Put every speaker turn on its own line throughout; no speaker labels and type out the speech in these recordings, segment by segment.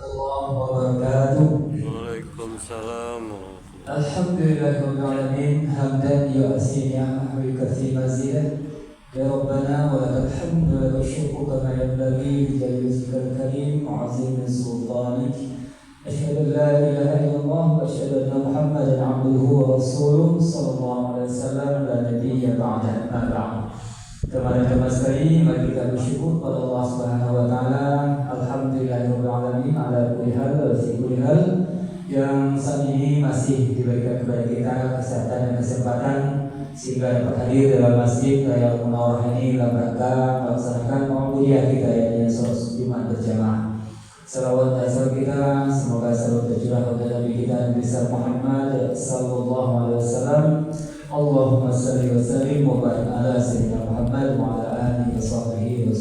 warahmatullahi wabarakatuh.
Waalaikumsalam.
Alhamdulillahirabbil alamin hamdan yu'asi ni'amahu wa yukafi mazidah. Ya Rabbana wa lakal hamdu wa lakal syukru kama yanbaghi li jalalihi karim wa 'azimi sultanik. Asyhadu an la ilaha illallah wa asyhadu anna Muhammadan 'abduhu wa rasuluh sallallahu alaihi wasallam la nabiyya ba'da ma ba'd. Teman-teman sekalian, mari kita bersyukur pada Allah Subhanahu wa taala. Alhamdulillahirabbil alamin ala kulli hal wa fi kulli hal yang saat ini masih diberikan kepada kita kesehatan dan kesempatan sehingga dapat hadir dalam masjid Raya Munawwarah ini dalam rangka melaksanakan ubudiyah kita yang sholat Jumat berjamaah. Salawat dan salam kita semoga selalu tercurah kepada Nabi kita Nabi Muhammad sallallahu alaihi wasallam. Allahumma salli wa sallim wa barik ala sayyidina Muhammad wa ala alihi wa sahbihi wa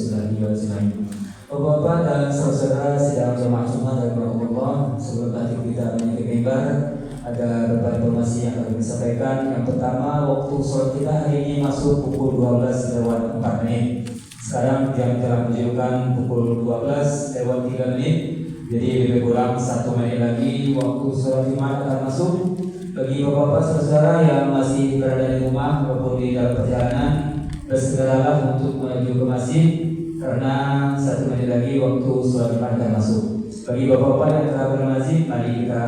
sallam. Bapak-bapak dan saudara sidang jemaah Jumat dan Allah, sebelum nanti kita menyebut mimbar, ada beberapa informasi yang akan disampaikan. Yang pertama, waktu sholat kita hari ini masuk pukul 12:04. Sekarang jam telah menunjukkan pukul 12:03. Jadi lebih kurang 1 menit lagi waktu sholat Jumat akan masuk. Bagi bapak-bapak saudara yang masih berada di rumah maupun di dalam perjalanan, bersegeralah untuk menuju ke masjid karena 1 menit lagi waktu sholat Jumat akan masuk. Bagi bapak-bapak yang telah bermasjid, mari kita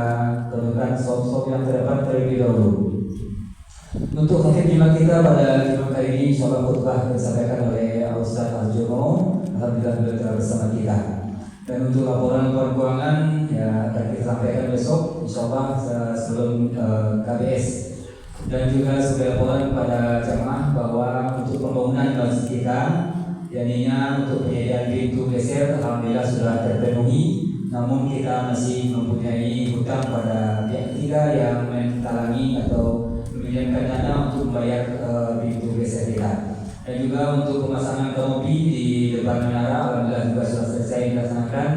tentukan stop-stop yang terdapat terlebih dahulu. Untuk khotib Jumat kita pada Jumat kali ini, insyaallah khutbah disampaikan oleh Ustaz Al-Jomo. Alhamdulillah beliau telah bersama kita. Dan untuk laporan keuangan ya akan kita sampaikan besok insyaallah sebelum KBS. Dan juga sebagai laporan kepada jamaah bahwa untuk pembangunan masjid kita jadinya untuk penyediaan pintu geser alhamdulillah sudah terpenuhi. Namun kita masih mempunyai hutang pada pihak ketiga yang mentalangi atau meminjamkan dana untuk membayar pintu geser kita. Dan juga untuk pemasangan kanopi di depan menara alhamdulillah juga sudah selesai dilaksanakan,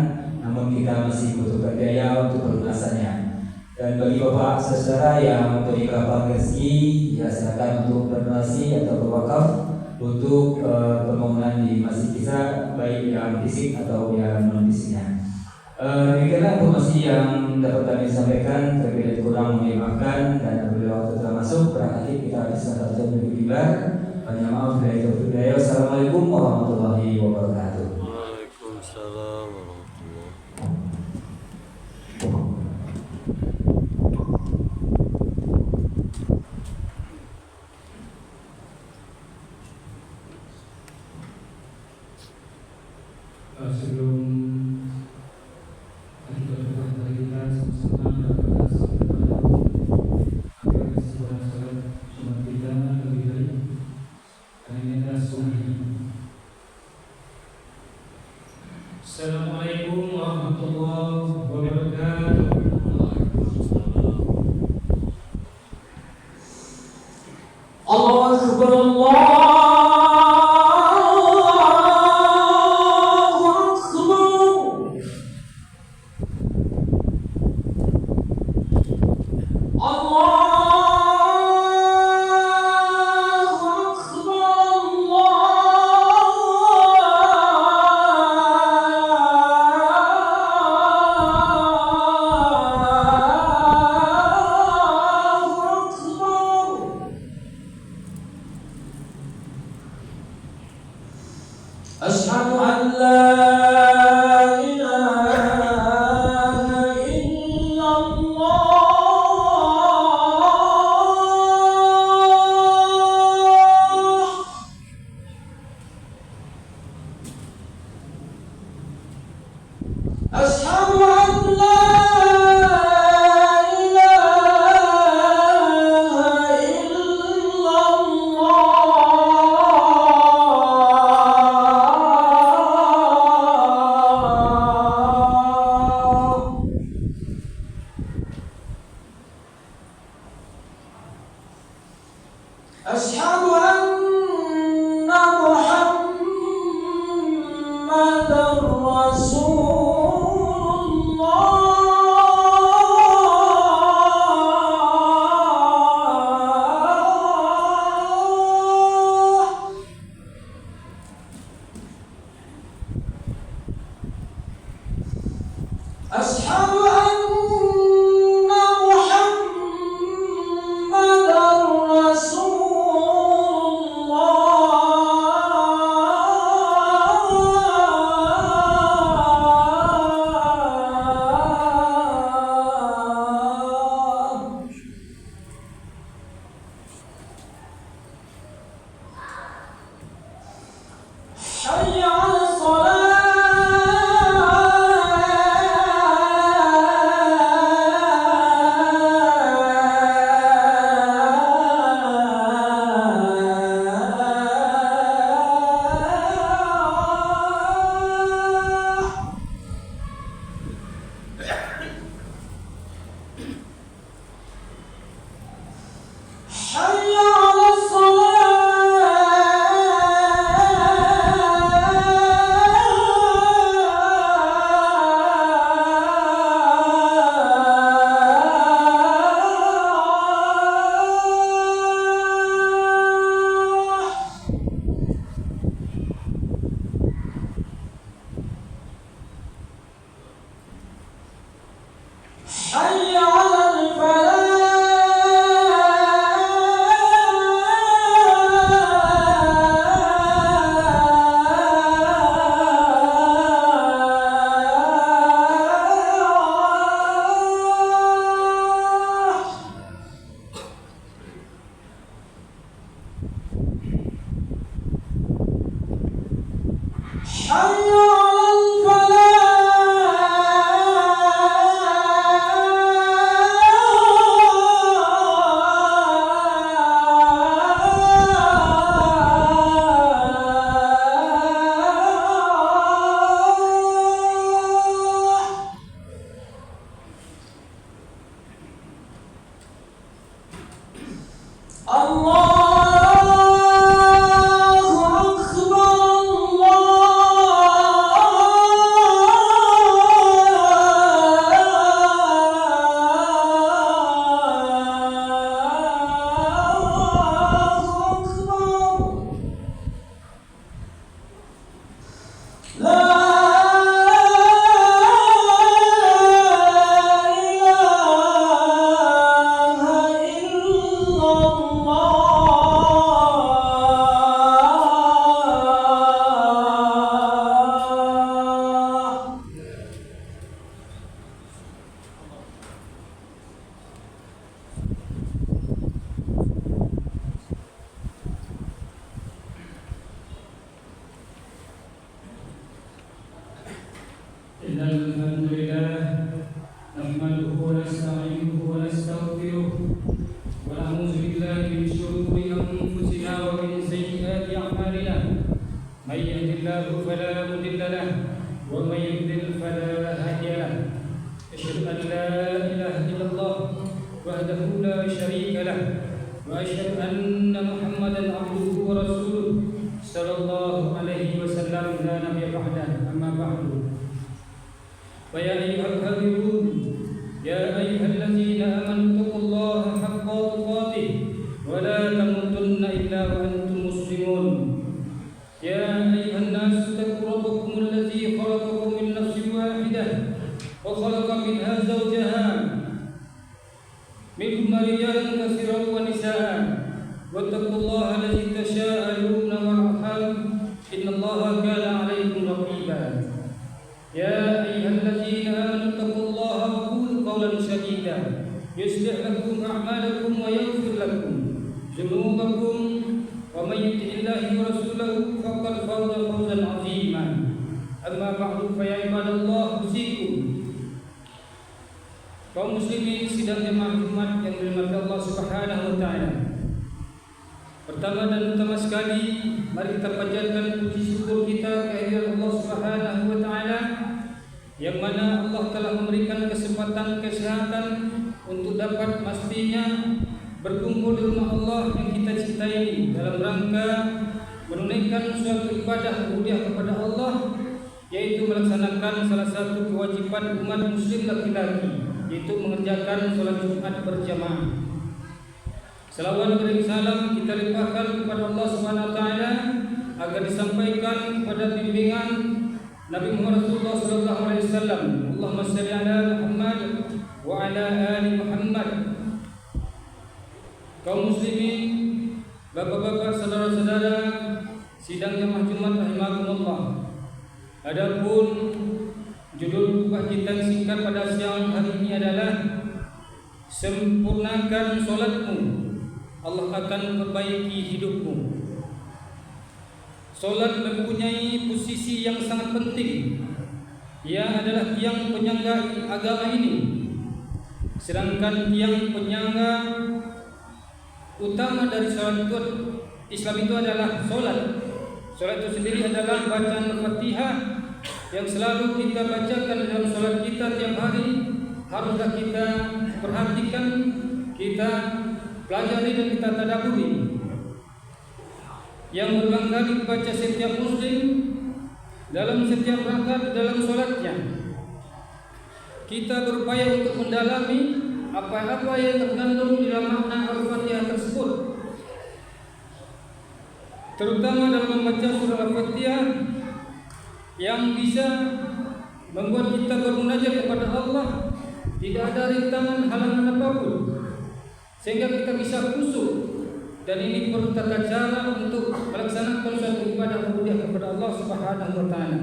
namun kita masih membutuhkan biaya untuk pelunasannya. Dan bagi bapak saudara yang memberi kelapang rezeki, ya silakan untuk berdonasi atau berwakaf untuk pembangunan di masjid kita, baik yang fisik atau yang non fisiknya. Demikianlah informasi yang dapat kami sampaikan. Terlebih kurang dimaafkan, dan apabila waktu telah masuk berarti kita habis satu jam lebih lebar. Banyak maaf dari itu. Assalamualaikum warahmatullahi wabarakatuh.
Waalaikumsalam warahmatullahi.
Sebelum kita berkata kita sama-sama dapat agar keseluruhan salat Jumat kita lebih baik. Ini adalah sunnah. Assalamualaikum warahmatullahi wabarakatuh. Allahu Akbar, Allahu Asyhadu an la ilaha illallah. Asyhadu an la Asyhadu anna Muhammadar Rasulullah.
أشهد أن محمدًا رسول الله. حي على حي على حي على الفلاح. حي على الفلاح. الله أكبر الله أكبر. لا إله إلا الله.
إن الحمد لله نحمده ونستعينه ونستغفره ونعوذ بالله من شرور أنفسنا ومن سيئات أعمالنا. من يهد الله فلا مضل له ومن يضلل فلا هادي له. أشهد أن لا إله إلا الله وحده لا شريك له وأشهد أن محمدا عبده ورسوله صلى الله عليه وسلم لا نبي بعده. أما بعد فيا أيها الحاضرون يا أيها الذين آمنوا اتقوا الله حق تقاته ولا تموتن إلا وأنتم مسلمون. يا أيها الناس اتقوا ربكم الذي خلقكم من نفس واحدة وخلق منها زوجها منهما رجالا كثيرا ونساء واتقوا الله الذي تساءلون والأرحام إن الله كان عليكم رقيبا. يا أيها الذين آمنوا اتقوا الله وقولوا قولا سديدا يصلح لكم أعمالكم ويغفر لكم ذنوبكم ومن يطع الله ورسوله فقد فاز فوزا عظيما. أما بعد فيا عباد الله أوصيكم kaum muslimin sidang jemaah Jumat yang dirahmati Allah Subhanahu wa taala. Pertama dan utama sekali, mari kita panjatkan puji syukur kita kehadirat Allah Subhanahu wa taala yang mana Allah telah memberikan kesempatan kesehatan untuk dapat pastinya berkumpul di rumah Allah yang kita cintai ini dalam rangka menunaikan suatu ibadah ubudiyah kepada Allah, yaitu melaksanakan salah satu kewajiban umat muslim laki-laki, yaitu mengerjakan salat Jumat berjamaah. Selawat dan salam kita limpahkan kepada Allah Subhanahu wa taala agar disampaikan kepada bimbingan Nabi Muhammad Rasulullah sallallahu alaihi wasallam. Allahumma shalli ala Muhammad wa ala ali Muhammad. Kaum muslimin, bapak-bapak, saudara-saudara sidang jamaah Jumat rahimakumullah. Adapun judul khutbah kita singkat pada siang hari ini adalah sempurnakan solatmu, Allah akan perbaiki hidupmu. Solat mempunyai posisi yang sangat penting. Ia adalah tiang penyangga agama ini. Sedangkan tiang penyangga utama dari solat itu, Islam itu adalah solat. Solat itu sendiri adalah bacaan Al-Fatihah yang selalu kita bacakan dalam solat kita tiap hari. Haruslah kita perhatikan, kita pelajari dan kita tadabburi. Yang berulang kali dibaca setiap muslim dalam setiap rakaat dalam solatnya. Kita berupaya untuk mendalami apa-apa yang terkandung di dalam makna Al-Fatihah tersebut, terutama dalam membaca surah Al-Fatihah yang bisa membuat kita bermunajat kepada Allah. Tidak ada rintangan halangan apapun, sehingga kita bisa khusyuk. Dan ini perlu tata cara untuk melaksanakan suatu ibadah ubudiyah kepada Allah Subhanahu wa taala.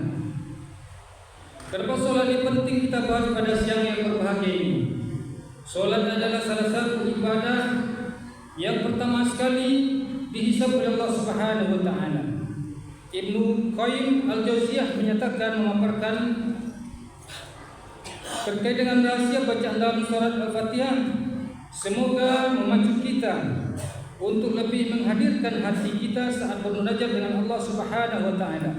Kenapa solat ini penting kita bahas pada siang yang berbahagia ini? Solat adalah salah satu ibadah yang pertama sekali dihisab oleh Allah Subhanahu wa taala. Ibnu Qayyim Al-Jauziyah menyatakan, memaparkan terkait dengan rahasia bacaan dalam surat Al-Fatihah, semoga memacu kita untuk lebih menghadirkan hati kita saat bermunajat dengan Allah Subhanahu wa taala.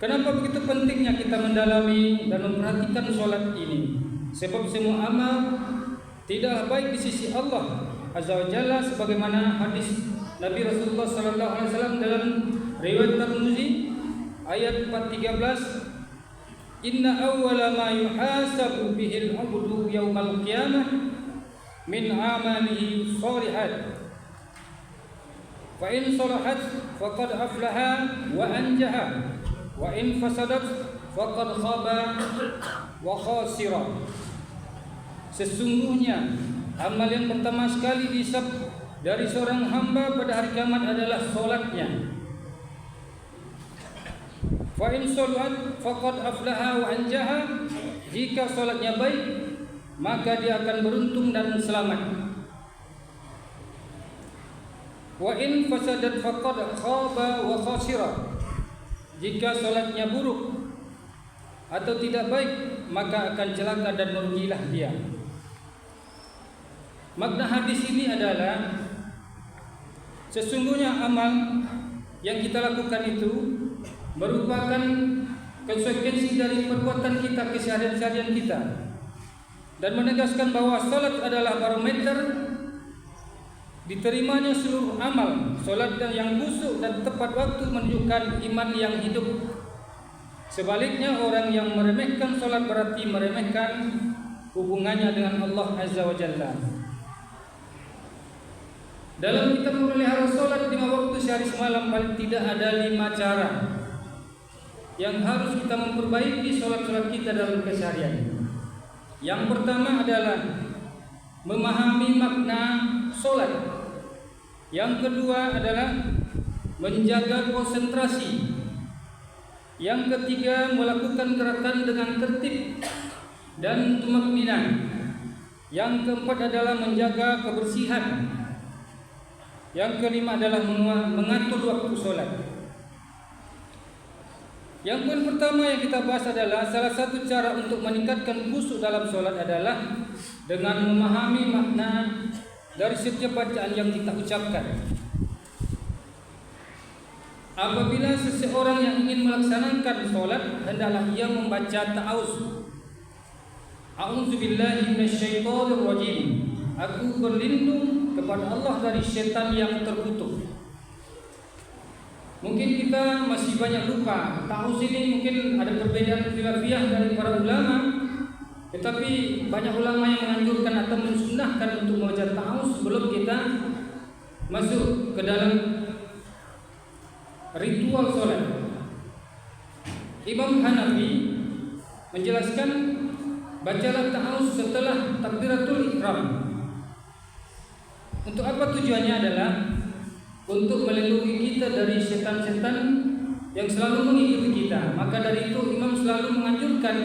Kenapa begitu pentingnya kita mendalami dan memperhatikan solat ini? Sebab semua amal tidaklah baik di sisi Allah Azza wa Jalla, sebagaimana hadis Nabi Rasulullah sallallahu alaihi wasallam dalam riwayat Tirmizi ayat 413, inna awwala ma yuhasabu bihil 'abdu yaumal qiyamah min amalihi shalihat, fa in salahat faqad aflaha wa anjaha, wa in fasadat faqad khaba wa khasira. Sesungguhnya amal yang pertama sekali dihisab dari seorang hamba pada hari kiamat adalah solatnya. Fa in salahat faqad aflaha wa anjaha, jika solatnya baik maka dia akan beruntung dan selamat. Wa in fasadat faqad khaba wa khasira, jika solatnya buruk atau tidak baik maka akan celaka dan merugilah dia. Makna hadis ini adalah sesungguhnya amal yang kita lakukan itu merupakan konsekuensi dari perbuatan kita, keseharian kita, dan menegaskan bahwa salat adalah barometer diterimanya seluruh amal. Salat yang khusyuk dan tepat waktu menunjukkan iman yang hidup. Sebaliknya, orang yang meremehkan salat berarti meremehkan hubungannya dengan Allah Azza wa Jalla. Dalam kita memelihara salat 5 waktu sehari semalam, paling tidak ada 5 cara yang harus kita memperbaiki salat-salat kita dalam keseharian. Yang pertama adalah memahami makna solat. Yang kedua adalah menjaga konsentrasi. Yang ketiga, melakukan gerakan dengan tertib dan tumakninah. Yang keempat adalah menjaga kebersihan. Yang kelima adalah mengatur waktu solat. Yang poin pertama yang kita bahas adalah salah satu cara untuk meningkatkan khusyuk dalam solat adalah dengan memahami makna dari setiap bacaan yang kita ucapkan. Apabila seseorang yang ingin melaksanakan solat, hendaklah ia membaca ta'awuz. A'udzubillahi minasyaitonir rajim. Aku berlindung kepada Allah dari syaitan yang terkutuk. Mungkin kita masih banyak lupa. Ta'awuz ini mungkin ada perbedaan khilafiyah dari para ulama, tetapi banyak ulama yang menganjurkan atau mensunnahkan untuk membaca ta'awuz sebelum kita masuk ke dalam ritual sholat. Imam Hanafi menjelaskan bacalah ta'awuz setelah takbiratul ihram. Untuk apa tujuannya adalah untuk melindungi kita dari setan-setan yang selalu mengikuti kita. Maka dari itu Imam selalu menganjurkan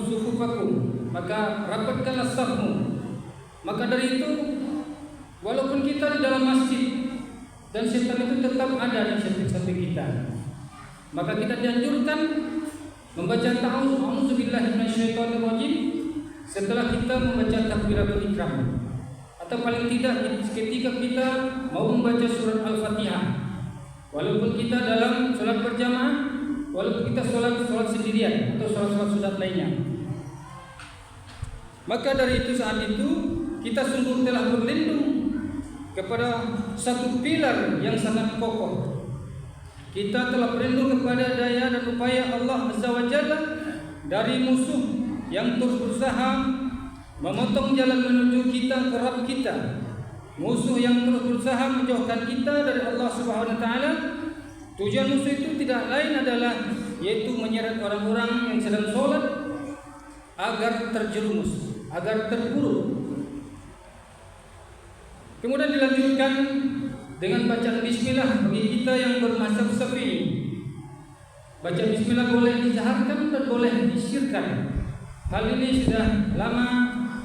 sufufakum, maka rapatkanlah safmu. Maka dari itu walaupun kita di dalam masjid dan setan itu tetap ada di samping kita, maka kita dianjurkan membaca ta'awuz, a'udzubillahi minasyaitonirrajim setelah kita membaca takbiratul ihram, atau paling tidak ketika kita mau membaca surat Al-Fatihah. Walaupun kita dalam sholat berjamaah, walaupun kita sholat sendirian atau sholat sunat lainnya. Maka dari itu saat itu kita sungguh telah berlindung kepada satu pilar yang sangat kokoh. Kita telah berlindung kepada daya dan upaya Allah Azza wa Jalla dari musuh yang terus berusaha memotong jalan menuju kita ke Rabb kita. Musuh yang terus berusaha menjauhkan kita dari Allah Subhanahu wa taala. Tujuan musuh itu tidak lain adalah yaitu menyeret orang-orang yang sedang sholat agar terjerumus, agar terpuruk. Kemudian dilanjutkan dengan bacaan bismillah bagi kita yang bermazhab Syafi'i. Baca bismillah boleh dijaharkan dan boleh disirkan. Hal ini sudah lama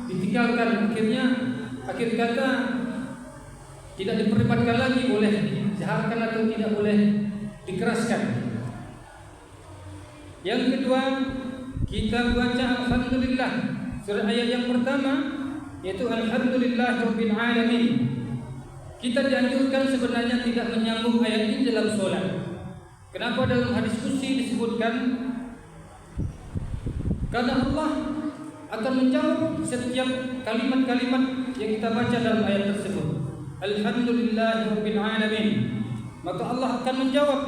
ditinggalkan, akhir kata tidak diperdebatkan lagi boleh dijaharkan atau tidak boleh dikeraskan. Yang kedua, kita baca alhamdulillah. Surah ayat yang pertama yaitu alhamdulillahirabbil alamin. Kita dianjurkan sebenarnya tidak menyambung ayat ini dalam sholat. Kenapa dalam hadis qudsi disebutkan? Karena Allah akan menjawab setiap kalimat-kalimat yang kita baca dalam ayat tersebut. Alhamdulillahirabbil alamin. Maka Allah akan menjawab,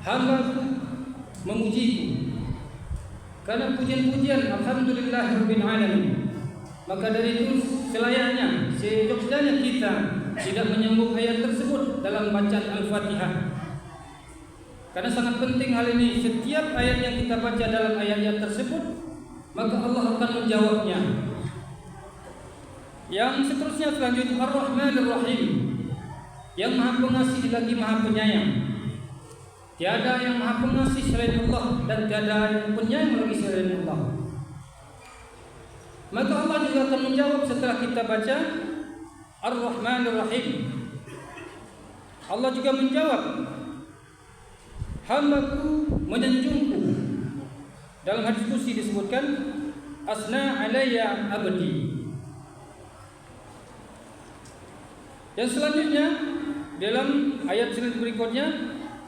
hamba-Ku memujiku. Karena pujian-pujian alhamdulillahirabbil alamin. Maka dari itu selayaknya, sejognya kita tidak menyambung ayat tersebut dalam bacaan Al-Fatihah. Karena sangat penting hal ini. Setiap ayat yang kita baca dalam ayat-ayat tersebut, maka Allah akan menjawabnya. Yang seterusnya selanjutnya Ar-Rahmanir Rahim, yang Maha Pengasih lagi Maha Penyayang. Tiada yang Maha Pengasih selain Allah dan tiada yang penyayang lagi selain Allah. Maka Allah juga akan menjawab setelah kita baca Ar-Rahmanir Rahim. Allah juga menjawab, hamba-Ku menyanjungku. Dalam hadis qudsi disebutkan, asna alayya abdi. Dan selanjutnya dalam ayat berikutnya,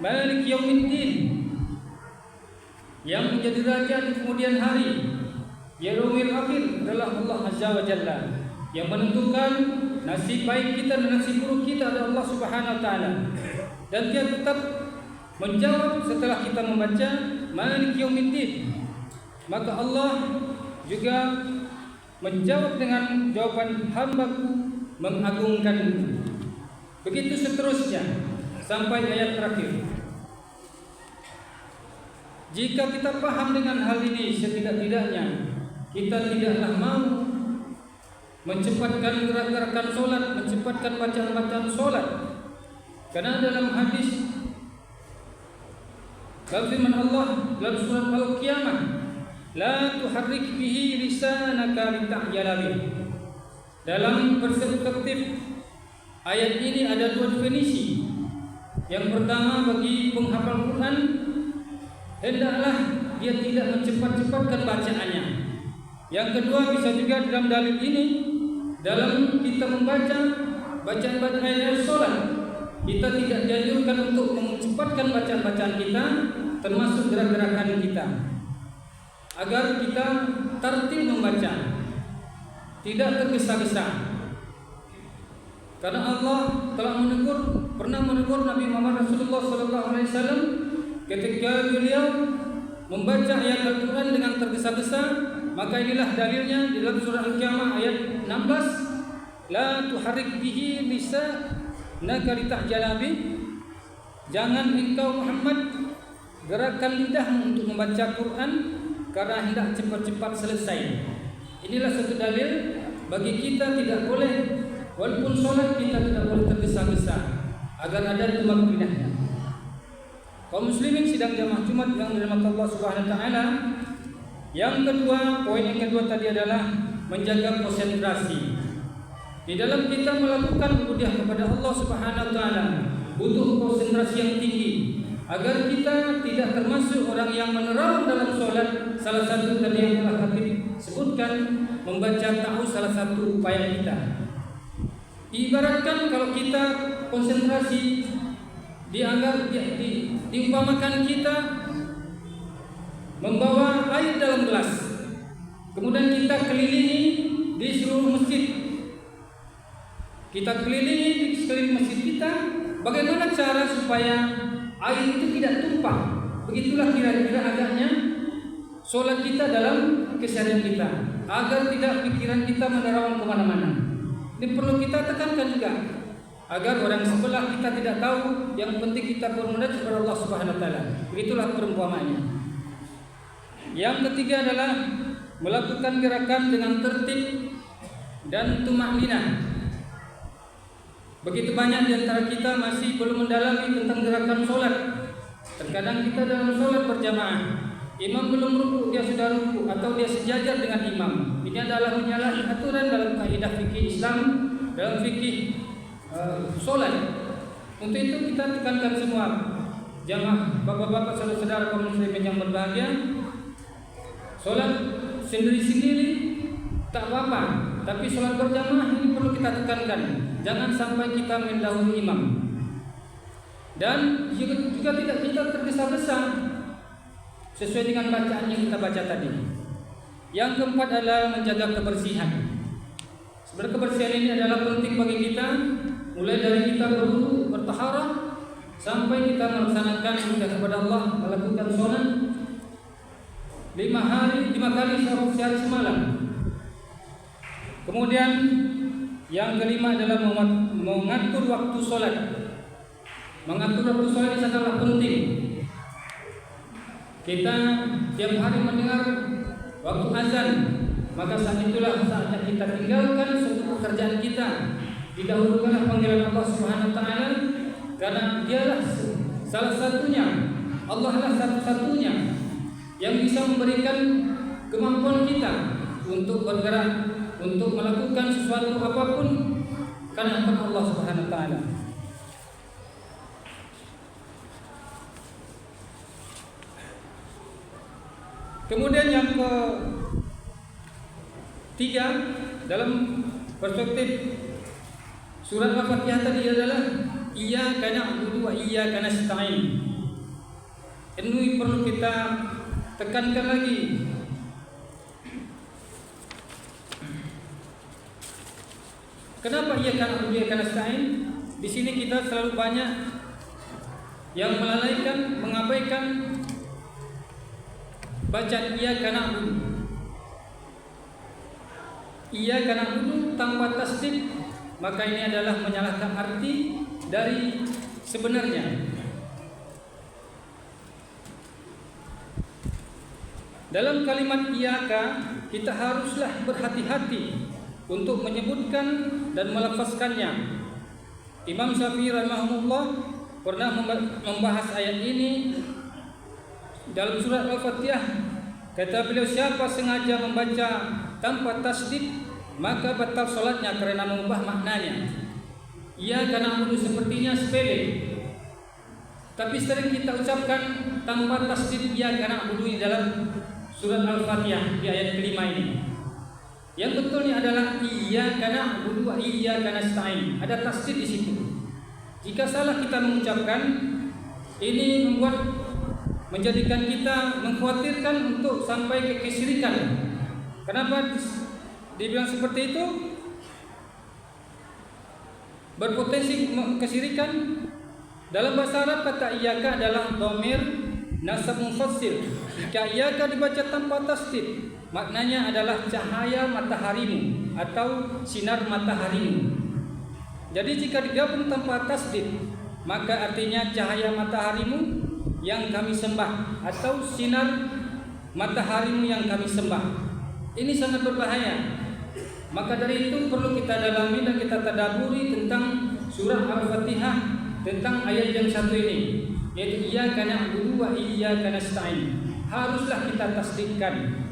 Malik Yaumiddin, yang menjadi raja di kemudian hari, Yaumil Akhir adalah Allah Azza wa Jalla. Yang menentukan nasib baik kita dan nasib buruk kita adalah Allah Subhanahu wa taala. Dan Dia tetap menjawab setelah kita membaca Malik Yaumiddin. Maka Allah juga menjawab dengan jawaban, hamba-Ku mengagungkan. Begitu seterusnya sampai ayat terakhir. Jika kita paham dengan hal ini, setidak-tidaknya kita tidaklah mau mencepatkan gerakan solat, mencepatkan bacaan-bacaan solat. Karena dalam hadis dalam firman Allah dalam surat Al-Qiyamah, la tuharrik bihi lisanaka lita'jala bih. Dalam perspektif ayat ini ada dua definisi. Yang pertama, bagi penghafal Quran, hendaklah dia tidak mencepat-cepatkan bacaannya. Yang kedua, bisa juga dalam dalil ini, dalam kita membaca bacaan-bacaan ayat solat, kita tidak dianjurkan untuk mencepatkan bacaan-bacaan kita, termasuk gerak-gerakan kita, agar kita tertib membaca, tidak tergesa-gesa. Karena Allah telah pernah menegur Nabi Muhammad Rasulullah SAW ketika beliau membaca ayat Al-Quran dengan tergesa-gesa. Maka inilah dalilnya di dalam surah Al-Qiyamah ayat 16, la tuharrik bihi lisanaka lita'jala bih. Jangan engkau Muhammad gerakkan lidahmu untuk membaca Quran karena hendak cepat-cepat selesai. Inilah satu dalil bagi kita tidak boleh, walaupun sholat kita tidak boleh tergesa-gesa agar ada tumakninahnya. Kaum muslimin sidang jamaah Jumat yang dirahmati Allah Subhanahu wa taala. Yang kedua, poin yang kedua tadi adalah menjaga konsentrasi. Di dalam kita melakukan ibadah kepada Allah Subhanahu wa taala butuh konsentrasi yang tinggi agar kita tidak termasuk orang yang menerawang dalam sholat. Salah satu tadi yang telah khatib sebutkan, membaca ta'awudz salah satu upaya kita. Ibaratkan kalau kita konsentrasi, diumpamakan kita membawa air dalam gelas, kemudian kita kelilingi di seluruh masjid. Kita kelilingi di sekeliling masjid kita. Bagaimana cara supaya air itu tidak tumpah? Begitulah kira-kira agaknya sholat kita dalam keseharian kita, agar tidak pikiran kita menerawang kemana-mana. Ini perlu kita tekankan juga, agar orang sebelah kita tidak tahu. Yang penting kita bermunajat kepada Allah Subhanahu wa taala. Begitulah perumpamaannya. Yang ketiga adalah melakukan gerakan dengan tertib dan tumakninah. Begitu banyak di antara kita masih belum mendalami tentang gerakan sholat. Terkadang kita dalam sholat berjamaah, imam belum ruku, dia sudah ruku, atau dia sejajar dengan imam. Ini adalah menyalahi aturan dalam kaidah fikih Islam, dalam fikih sholat. Untuk itu kita tekankan semua jamaah, bapak-bapak, saudara-saudara kaum muslimin yang berbahagia, sholat sendiri-sendiri tak apa-apa, tapi sholat berjamaah ini perlu kita tekankan. Jangan sampai kita mendahului imam. Dan juga tidak kita tergesa-gesa sesuai dengan bacaan yang kita baca tadi. Yang keempat adalah menjaga kebersihan. Sebenarnya kebersihan ini adalah penting bagi kita, mulai dari kita berwudu, bertaharah, sampai kita melaksanakan ibadah kepada Allah, melakukan sholat 5 kali sehari semalam. Kemudian yang kelima adalah mengatur waktu sholat. Mengatur waktu sholat ini sangatlah penting. Kita tiap hari mendengar waktu azan, maka saat itulah saatnya kita tinggalkan suatu pekerjaan kita, didahulukan panggilan Allah Subhanahu wa taala, karena dialah salah satunya, Allah lah satu-satunya yang bisa memberikan kemampuan kita untuk bergerak, untuk melakukan sesuatu apapun karena Allah Subhanahu wa taala. Kemudian yang ketiga dalam perspektif surat Al-Fatihah tadi adalah iyyaka na'budu wa iyyaka nasta'in. Ini perlu kita tekankan lagi. Kenapa iyyaka na'budu wa iyyaka nasta'in? Di sini kita selalu banyak yang melalaikan, mengabaikan bacaan iyyaka na'budu. Iyyaka na'budu tanpa tasdid, maka ini adalah menyalahkan arti dari sebenarnya. Dalam kalimat iyyaka kita haruslah berhati-hati untuk menyebutkan dan melafazkannya. Imam Syafi'i rahimahullah pernah membahas ayat ini dalam surat Al-Fatihah. Kata beliau, siapa sengaja membaca tanpa tasdid maka batal sholatnya karena mengubah maknanya. Iyyaka na'budu sepertinya sepele, tapi sering kita ucapkan tanpa tasdid iyyaka na'budu di dalam surat Al-Fatihah di ayat kelima ini. Yang betulnya adalah iyyaka na'budu wa iyyaka nasta'in. Ada tasdid di situ. Jika salah kita mengucapkan, ini menjadikan kita mengkhawatirkan untuk sampai ke kesyirikan. Kenapa dibilang seperti itu? Berpotensi kesyirikan. Dalam bahasa Arab kata iyyaka adalah dhamir nasab mufassir. Jika iyyaka dibaca tanpa tasdid, maknanya adalah cahaya mataharimu atau sinar mataharimu. Jadi jika digabung tanpa tasdid, maka artinya cahaya mataharimu yang kami sembah atau sinar mataharimu yang kami sembah. Ini sangat berbahaya. Maka dari itu perlu kita dalami dan kita tadaburi tentang surah Al-Fatihah, tentang ayat yang satu ini, yaitu iyyaka na'budu wa iyyaka nasta'in. Haruslah kita tasdikkan.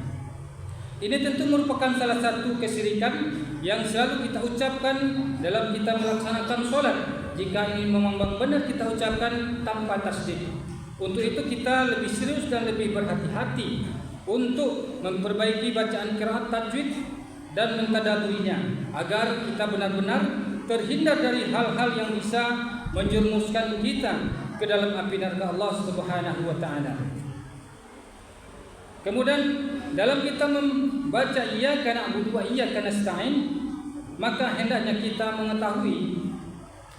Ini tentu merupakan salah satu kesyirikan yang selalu kita ucapkan dalam kita melaksanakan sholat. Jika ini memang benar kita ucapkan tanpa tasdik. Untuk itu kita lebih serius dan lebih berhati-hati untuk memperbaiki bacaan qiraat tajwid dan mentadaburinya, agar kita benar-benar terhindar dari hal-hal yang bisa menjerumuskan kita ke dalam api neraka Allah Subhanahu wa taala. Kemudian dalam kita membaca iyyaka na'budu wa iyyaka nasta'in, maka hendaknya kita mengetahui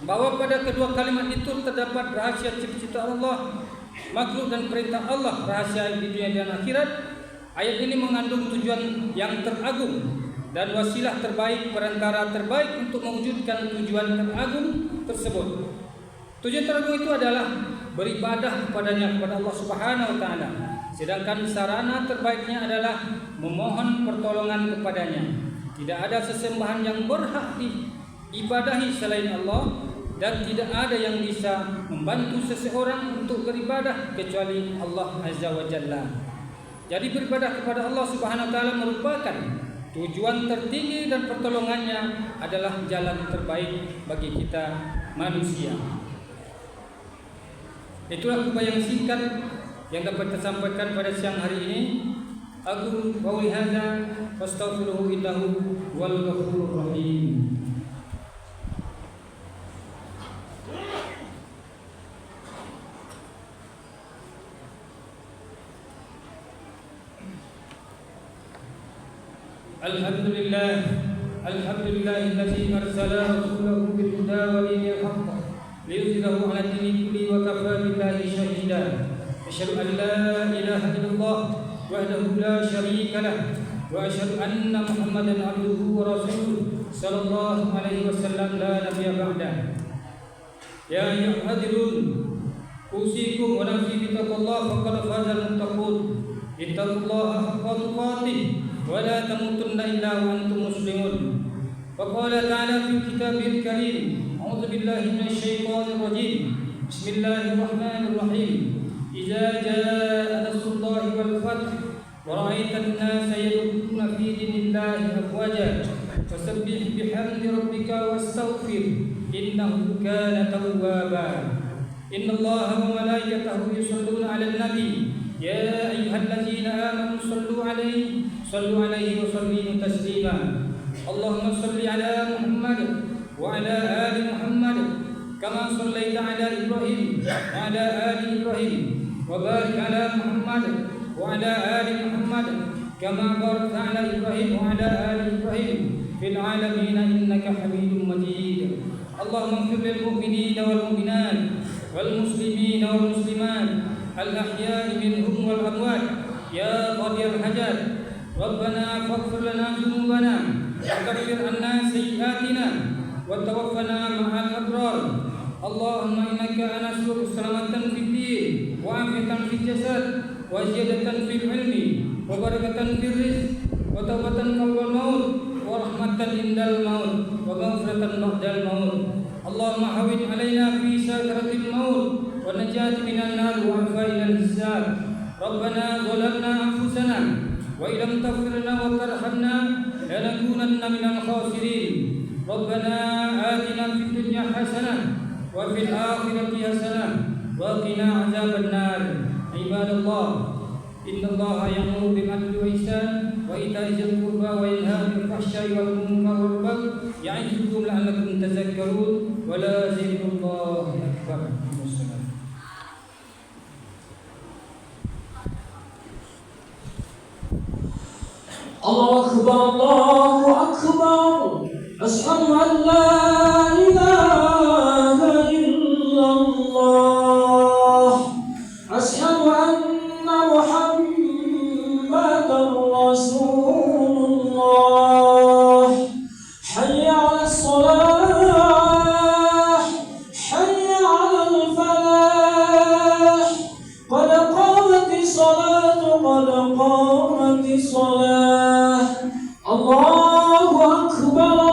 bahwa pada kedua kalimat itu terdapat rahasia ciptaan Allah, makhluk dan perintah Allah, rahasia di dunia dan akhirat. Ayat ini mengandung tujuan yang teragung dan wasilah terbaik, perantara terbaik untuk mewujudkan tujuan teragung tersebut. Tujuan teragung itu adalah beribadah kepadanya, kepada Allah Subhanahu wa taala. Sedangkan sarana terbaiknya adalah memohon pertolongan kepadanya. Tidak ada sesembahan yang berhak diibadahi selain Allah, dan tidak ada yang bisa membantu seseorang untuk beribadah kecuali Allah Azza wa Jalla. Jadi beribadah kepada Allah Subhanahu wa taala merupakan tujuan tertinggi dan pertolongannya adalah jalan terbaik bagi kita manusia. Itulah upaya yang singkat yang dapat saya sampaikan pada siang hari ini. Aku qauli hadza wastaghfiruhu innahu wal ghafurur rahim. Alhamdulillahilladzi arsala rasulahu bil huda wa dinil haqq liyudhhirahu 'ala dini kulli wa kafa billahi shahida. Asyhadu an la ilaha illallah wahdahu la syarika lah wa asyhadu anna Muhammadan 'abduhu wa rasuluh sallallahu alaihi wasallam la nabiyya ba'da. Ya ayyuhal usikum wa nafsi bi taqwallahi faqad fazal muttaqun. Ittaqullaha haqqa tuqatih wa la tamutunna illa wa antum muslimun. وقال تعالى في كتابه الكريم أعوذ بالله من الشيطان الرجيم بسم الله الرحمن الرحيم إذا جاء نصر الله والفتح ورأيت الناس يدخلون في دين الله أفواجا فسبح بحمد ربك واستغفر إنه كان توابا إن الله وملائكته يصلون على النبي يا أيها الذين آمنوا صلوا عليه وسلموا تسليما اللهم صل على محمد وعلى آل محمد كما صليت على إبراهيم وعلى آل إبراهيم وبارك على محمد وعلى آل محمد كما باركت على إبراهيم وعلى آل إبراهيم في العالمين إنك حميد مجيد اللهم اغفر للمؤمنين والمؤمنات والمسلمين والمسلمات الأحياء منهم والأموات يا قاضي الحاجات ربنا فاغفر لنا ذنوبنا وكفر عنا سيئاتنا وتوفنا مع الأبرار اللهم إنك نسألك سلامة في الدين وعافية في الجسد وزيادة في العلم وبركة في الرزق وتوبة قبل الموت ورحمة عند الموت ومغفرة بعد الموت اللهم هون علينا في سكرة الموت والنجاة من النار وعفا إلى الحساب ربنا ظلمنا أنفسنا وإن لم تغفر لنا وترحمنا لنكونن من الخاسرين ربنا آتنا في الدنيا حسنة وفي الآخرة حسنة وقنا عذاب النار عباد الله إن الله يأمر بالعدل والإحسان وإيتاء ذي القربى وينهى عن الفحشاء والمنكر والبغي يعظكم لعلكم تذكرون ولذكر الله أكبر.
الله أكبر الله أكبر أشهد أن لا إله إلا الله أشهد أن محمدا رسول الله حي على الصلاة حي على قد قامت الصلاة الله أكبر